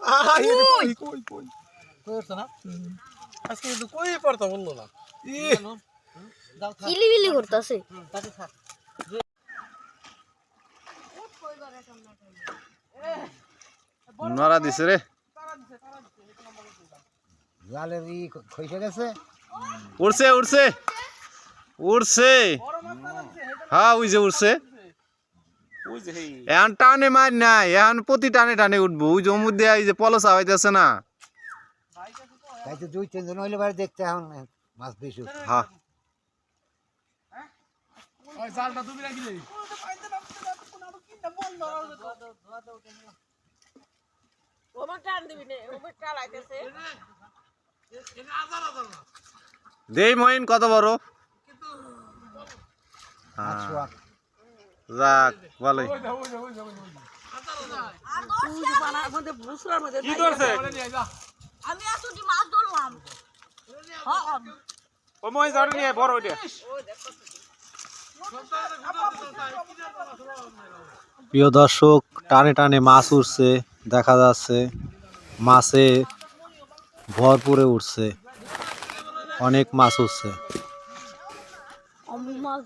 কই কই কই কইছ না আজকে কিন্তু কই পড়তা বললো না কিলিবিলি করতেছে নড়া দিছে রে জালের ই খইসে গেছে উড়ছে উড়ছে উড়ছে হ্যাঁ ওই যে উড়ছে এখন টানে মার নাই এখন প্রতি টানে টানে উঠবো ওই যে মধ্যে এই যে পলসা হইতেছে না তাই তো 2-3 জন হইলে বাড়ি দেখতে এখন মাছ বেশি হ্যাঁ ওই জালটা তুমি রাখি দে দেই মইন কত বড় যাক ভালোই কি করছে আমি আসুটি মাছ ধরলাম ও মই জানি নিয়ে বড় ওইটা প্রিয় দর্শক টানে টানে মাছ উঠছে দেখা যাচ্ছে মাছে ভরপুরে উঠছে অনেক মাছ উঠছে আমি মাছ